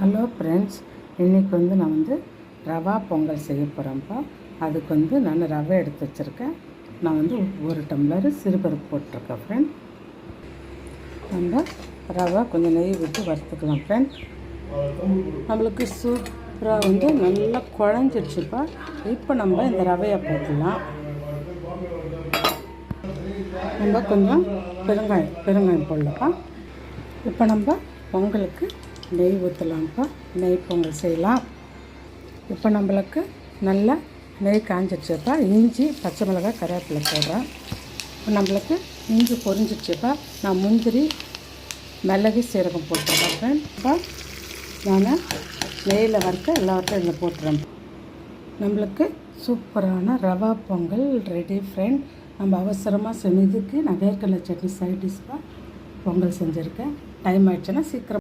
Hello friends, இன்றைக்கி நான் ரவா பொங்கல் செய்ய போகிறேன்ப்பா. அதுக்கு நான் ரவை எடுத்து வச்சுருக்கேன். நான் 1 டம்ளர் சிறுபருப்பு போட்டிருக்கேன் ஃப்ரெண்ட். நம்ம ரவை கொஞ்சம் நெய் விட்டு வறுத்துக்கலாம் ஃப்ரெண்ட். நம்மளுக்கு சூப்பராக நல்லா குழஞ்சிடுச்சுப்பா. இப்போ நம்ம இந்த ரவையை போட்டுடலாம். நம்ம கொஞ்சம் பெருங்காயம் போடலப்பா. இப்போ நம்ம பொங்கலுக்கு நெய் ஊற்றலாம்ப்பா. நெய் பொங்கல் செய்யலாம். இப்போ நம்மளுக்கு நல்லா நெய் காஞ்சிடுச்சுப்பா. இஞ்சி, பச்சை மிளகாய், கருவேப்பிலை போடுறேன். இப்போ நம்மளுக்கு இஞ்சி பொரிஞ்சிடுச்சுப்பா. நான் முந்திரி, மிளகு, சீரகம் போட்டுருக்கேன். இப்போ நான் நெய்யில் வறுக்க எல்லாத்தையும் இதில் போட்டுறேன். நம்மளுக்கு சூப்பரான ரவா பொங்கல் ரெடி ஃப்ரெண்ட். நம்ம அவசரமாக செஞ்சதுக்கு நான் வேர்க்கடலை சட்னி சைட் டிஷ்ஷாக பொங்கல் செஞ்சுருக்கேன். டைம் ஆகிடுச்சுன்னா சீக்கிரம்